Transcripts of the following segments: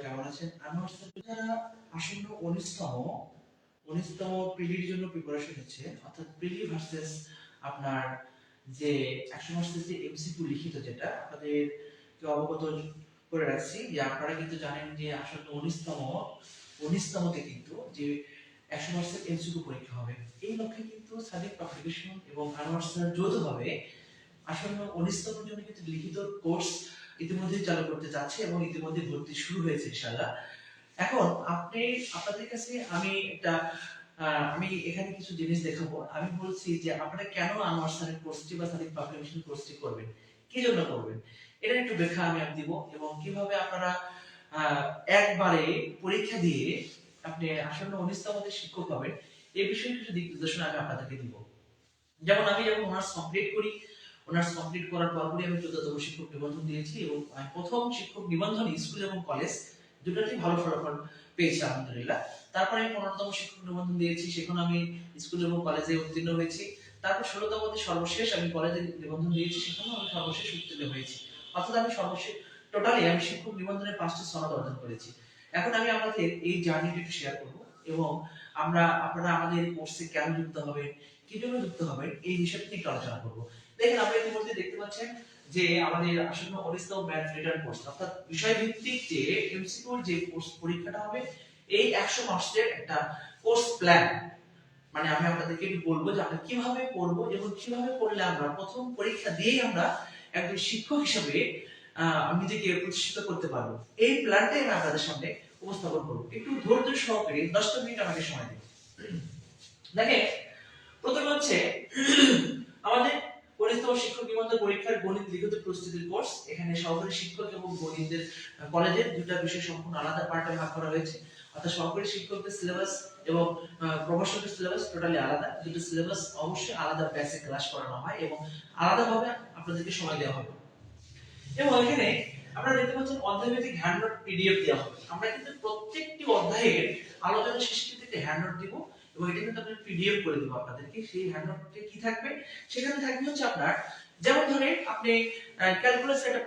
কেমন আছেন? আমি যারা আসন্ন 19তম প্রিলির জন্য প্রিপারেশন নিচ্ছে, অর্থাৎ প্রিলি ভার্সেস আপনার যে 100 মার্কসের যে এমসিকিউ লিখিত, যেটা আপনাদেরকে অবগত করে রাখছি যে আপনারা কিন্তু জানেন যে আসন্ন 19তমতে কিন্তু যে 100 মার্কসের এমসিকিউ পরীক্ষা হবে। এই লক্ষ্যে কিন্তু সাদিক পাবলিকেশন এবং আনোয়ার স্যার যৌথভাবে আসন্ন 19তম জন্য কিন্তু লিখিত কোর্স ইতিমধ্যে চালু করতে যাচ্ছে এবং ইতিমধ্যে ভর্তি শুরু হয়েছে ইনশাআল্লাহ। এখন আপনাদের কাছে আমি এখানে কিছু জিনিস দেখাবো। আমি বলছি যে আপনারা কেন আনোয়ার স্যারের কোর্সটি বা সাদিক পাবলিকেশন কোর্সটি করবেন, কি জন্য করবেন, এটা একটু ব্যাখ্যা আমি দিব এবং কিভাবে আপনারা একবারে পরীক্ষা দিয়ে আপনি আসন্ন 19তমতে শিক্ষক হবেন, এই বিষয়ে কিছু দিক নির্দেশনা আমি আপনাদেরকে দিব। যেমন আমি যখন অনার্স কমপ্লিট করি, অনার্স কমপ্লিট করার পরপরই আমি 14তম শিক্ষক নিবন্ধন দিয়েছি এবং আমি প্রথম শিক্ষক নিবন্ধনে স্কুল এবং কলেজ দুটোতেই ভালো ফলাফল পেয়েছি আলহামদুলিল্লাহ। তারপরে আমি 15তম শিক্ষক নিবন্ধন দিয়েছি, সেখানে আমি স্কুল এবং কলেজে উত্তীর্ণ হয়েছি। তারপর 16তমতে সর্বশেষ আমি কলেজে নিবন্ধন দিয়েছি, সেখানেও আমি সর্বশেষ উত্তীর্ণ হয়েছি। অর্থাৎ আমি সর্বশেষ টোটালি আমি শিক্ষক নিবন্ধনে 5টি সনদ অর্জন করেছি। এখন আমি আপনাদের এই জার্নিটি একটু শেয়ার করব এবং আপনারা আমাদের কোর্সে কেন যুক্ত হবেন, কি জন্য যুক্ত হবেন, এই বিষয়টি একটু আলোচনা করব। দেখেন, আপনারা ইতিমধ্যে দেখতে পাচ্ছেন যে আমাদের আসন্ন 19তম ম্যাথ রিটার্ন কোর্স, অর্থাৎ বিষয়ভিত্তিক যে এমসিকিউর যে কোর্স পরীক্ষাটা হবে, এই 100 মার্কসের একটা কোর্স প্ল্যান, মানে আমি আপনাদেরকে একটু বলবো যে আমরা কিভাবে পড়বো এবং কিভাবে পড়লে আমরা প্রথম পরীক্ষা দিয়েই আমরা একজন শিক্ষক হিসেবে নিজেকে প্রতিষ্ঠিত করতে পারবো। এই প্ল্যানটাই আমি আপনাদের সামনে উপস্থাপন করবো। একটু ধৈর্য সহকারে 10টা মিনিট আমাকে সময় দিন। দেখেন, প্রথমে হচ্ছে আমাদের 19তম শিক্ষক নিবন্ধন পরীক্ষার গণিত লিখিত প্রস্তুতির কোর্স। এখানে সহকারী শিক্ষক এবং গণিতের কলেজের দুটো বিষয় সম্পূর্ণ আলাদা পার্টে ভাগ করা হয়েছে। অর্থাৎ সহকারী শিক্ষকদের সিলেবাস এবং প্রভাষকের সিলেবাস টোটালি আলাদা। দুটো সিলেবাস অবশ্যই আলাদা ব্যাচে ক্লাস করানো হয় এবং আলাদাভাবে আপনাদেরকে সময় দেওয়া হবে। এবং এখানে আপনারা দেখতে পাচ্ছেন অধ্যায়ভিত্তিক হ্যান্ডনোট পিডিএফ দেওয়া হবে। আমরা কিন্তু প্রত্যেকটি অধ্যায়ের আলোচনা শেষে থেকে হ্যান্ডনোট দিব এবং এটা কিন্তু আমরা পিডিএফ করে দেব আপনাদেরকে। সেই হ্যান্ডনোটে কি থাকবে, সেখানে থাকবে হচ্ছে আপনার, যেমন ধরেন আপনি ক্যালকুলাসের একটা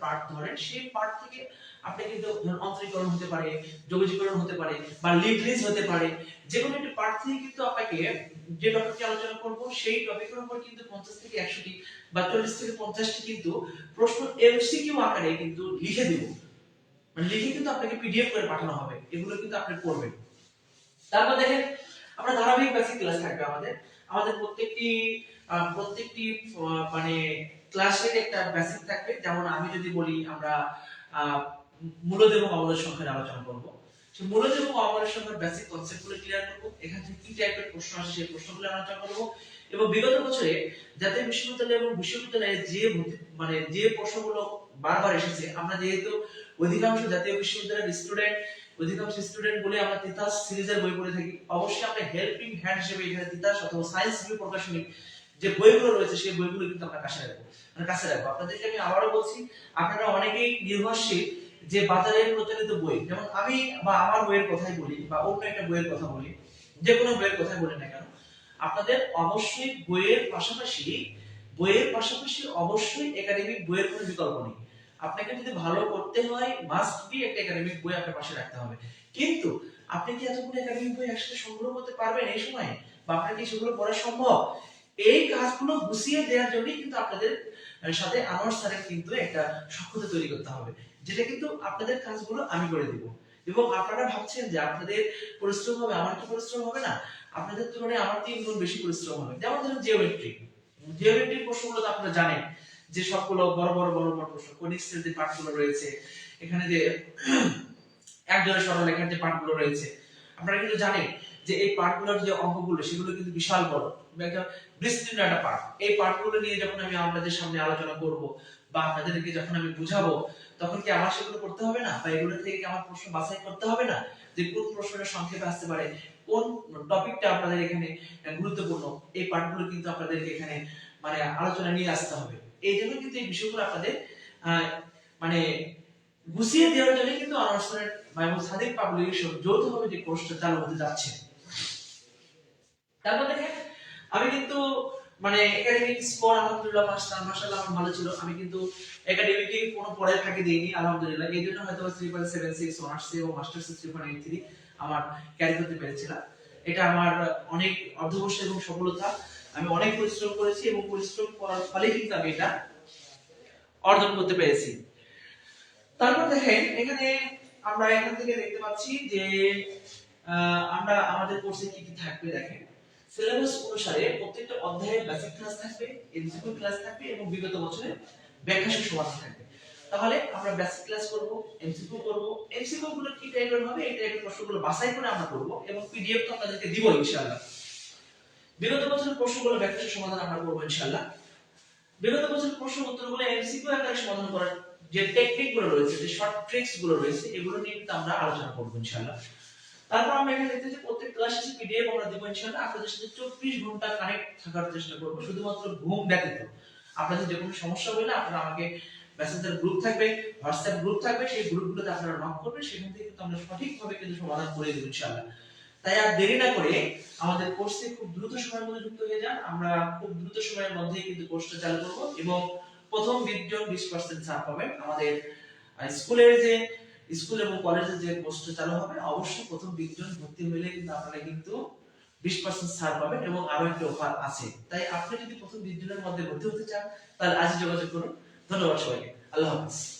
পার্ট ধরেন, সেই পার্ট থেকে আপনি কিন্তু অন্তরীকরণ হতে পারে, যোগজীকরণ হতে পারে বা লিটলিজ হতে পারে, যে কোনো একটা পার্ট থেকে কিন্তু আপনাকে যে টপিকটি আলোচনা করব সেই টপিকের উপর কিন্তু 50 থেকে 100টি বা 40 থেকে 50টি কিন্তু প্রশ্ন এমসিকিউ আকারে কিন্তু লিখে দেব, মানে লিখে কিন্তু আপনাকে পিডিএফ করে পাঠানো হবে। এগুলো কিন্তু আপনি পড়বেন। তারপর দেখেন, আমরা ধারাবাহিক বেসিক ক্লাস থাকবে আমাদের প্রত্যেকটি মানে ক্লাসের একটা বেসিক থাকবে। যেমন আমি যদি বলি, আমরা মূলদ এবং অমূলদ সংখ্যার আলোচনা করব। সেই মূলদ এবং অমূলদ সংখ্যার বেসিক কনসেপ্টগুলো ক্লিয়ার করব। এখান থেকে কি টাইপের প্রশ্ন আসে সেই প্রশ্নগুলো আলোচনা করব। এবং বিগত বছরে জাতীয় বিশ্ববিদ্যালয় এবং বিশ্ববিদ্যালয়ে যে প্রশ্নগুলো বারবার এসেছে, আমরা যেহেতু অধিকাংশ জাতীয় বিশ্ববিদ্যালয়ের স্টুডেন্ট বলে আমরা তিতাস সিরিজের বই পড়ে থাকি, অবশ্যই আমরা হেল্পিং হ্যান্ড হিসেবে এখানে তিতাস অথবা সায়েন্স বই প্রকাশনী যে বইগুলো রয়েছে সেই বইগুলো কিন্তু আমরা কাছে রাখবো। আপনাদেরকে আমি আবারও বলছি, আপনারা অনেকেই নির্ভরশীল যে বাজারের প্রচলিত বই, যেমন আমি বা আমার বইয়ের কথাই বলি বা অন্য একটা বইয়ের কথা বলি, যে কোনো বইয়ের কথাই বলি না কেন, আপনাদের অবশ্যই বইয়ের পাশাপাশি অবশ্যই একাডেমিক বইয়ের কোনো বিকল্প নেই। আপনাকে যদি ভালো করতে হয়, মাস্ট বি একটা একাডেমিক বই আপনার পাশে রাখতে হবে। কিন্তু আপনি কি এতগুলো একাডেমিক বই একসাথে সংগ্রহ করতে পারবেন এই সময়, বা আপনার কি সেগুলো পড়া সম্ভব? এই কাজগুলো গুছিয়ে দেওয়ার জন্যই কিন্তু আপনাদের সাথে আনোয়ার স্যারের কিন্তু একটা সখ্যতা তৈরি করতে হবে, যেটা কিন্তু আপনাদের কাজগুলো আমি করে দিব। এবং আপনারা ভাবছেন যে আপনাদের পরিশ্রম হবে, আমার কি পরিশ্রম হবে না? আপনাদের তুলনায় আমার 3 গুণ বেশি পরিশ্রম হবে। যেমন ধরুন জিওমেট্রিক প্রশ্নগুলো তো আপনারা জানেন যে সবগুলো বড় প্রশ্ন, কনিক্সের যে পার্টগুলো রয়েছে, এখানে যে একজনের সরলরেখার যে পার্টগুলো রয়েছে, আপনারা কিন্তু জানেন যে এই পার্টগুলোর যে অঙ্কগুলো সেগুলো কিন্তু বিশাল বড়, একটা বিস্তীর্ণ একটা পার্ট। এই পার্টগুলো নিয়ে যখন আমি আপনাদের সামনে আলোচনা করব বা আপনাদেরকে যখন আমি বুঝাবো, তখন কি আমার সেগুলো করতে হবে না, বা এগুলো থেকে কি আমার প্রশ্ন বাছাই করতে হবে না, যে কোন প্রশ্নটা সংক্ষেপে আসতে পারে, কোন টপিকটা আপনাদের এখানে গুরুত্বপূর্ণ, এই পার্টগুলো কিন্তু আপনাদেরকে এখানে মানে আলোচনা নিয়ে আসতে হবে। এই জন্য কিন্তু এই বিষয়গুলো আপনাদের মানে গুছিয়ে দেওয়ার জন্য কিন্তু আনোয়ার এবং সাদিক পাবলিকেশন যৌথভাবে যে কোর্সটা চালু হতে যাচ্ছে। তারপর দেখেন, আমি কিন্তু মানে একাডেমিক স্কোর আলহামদুলিল্লাহ মাশাআল্লাহ আমার ভালো ছিল। আমি কিন্তু একাডেমিকে কোনো পড়ায় ফাঁকি দিইনি আলহামদুলিল্লাহ। এই জন্য হয়তো 3.76 অনার্স এবং মাস্টার্স 3.83 আমার ক্যারি করতে পেরেছিলাম। এটা আমার অনেক অধ্যবসায় এবং সফলতা। আমি অনেক পরিশ্রম করেছি এবং পরিশ্রম করার ফলে কিন্তু আমি এটা অর্জন করতে পেরেছি। তারপর দেখেন এখানে আমরা এখান থেকে দেখতে পাচ্ছি যে আমরা আমাদের কোর্সে কি কি থাকবে দেখেন। সিলেবাস অনুসারে প্রত্যেকটা অধ্যায়ে বেসিক ক্লাস থাকবে, এমসিকিউ ক্লাস থাকবে এবং বিগত বছরের ব্যাখ্যা সহ সমাধান থাকবে। তাহলে আমরা বেসিক ক্লাস করব, এমসিকিউ করব। এমসিকিউ গুলো কি টাইপের হবে এই টাইপের প্রশ্নগুলো বাছাই করে আমরা করব এবং পিডিএফ তো আপনাদেরকে দিব ইনশাআল্লাহ। বিগত বছরের প্রশ্নগুলো ব্যাখ্যা সহ সমাধান আমরা করব ইনশাআল্লাহ। বিগত বছরের প্রশ্ন উত্তরগুলো এমসিকিউ আকারে সমাধান করার যে টেকনিক গুলো রয়েছে, যে শর্ট ট্রিক্স গুলো রয়েছে, এগুলো নিয়ে কিন্তু আমরা আলোচনা করব ইনশাআল্লাহ। তারপর আমরা এখানে দেখতে যে প্রত্যেক ক্লাস শেষে পিডিএফ আমরা দেব ইনশাআল্লাহ। আপনাদের সাথে 24 ঘন্টা কানেক্ট থাকার চেষ্টা করব, শুধুমাত্র ঘুম ব্যতীত। আপনাদের যে কোনো সমস্যা হলে আপনারা আমাকে মেসেঞ্জার গ্রুপ থাকবে, হোয়াটসঅ্যাপ গ্রুপ থাকবে, সেই গ্রুপগুলোতে আপনারা নক করবেন, সেখান থেকে কিন্তু আমরা সঠিকভাবে কিন্তু সমাধান করে দেব ইনশাআল্লাহ। তাই আর দেরি না করে আমাদের কোর্সে খুব দ্রুত সময়ের মধ্যে যুক্ত হয়ে যান। আমরা খুব দ্রুত সময়ের মধ্যেই কিন্তু কোর্সটা চালু করব এবং প্রথম 20 জন 20% ছাড় পাবেন। আমাদের স্কুলের যে স্কুল এবং কলেজের যে কোর্সটা চালু হবে, অবশ্যই প্রথম 20 জন ভর্তি হলে কিন্তু আপনারা কিন্তু 20% ছাড় পাবেন এবং আরো একটা অফার আছে। তাই আপনি যদি প্রথম 20 জনের মধ্যে ভর্তি হতে চান তাহলে আজই যোগাযোগ করুন। ধন্যবাদ সবাইকে। আল্লাহ হাফেজ।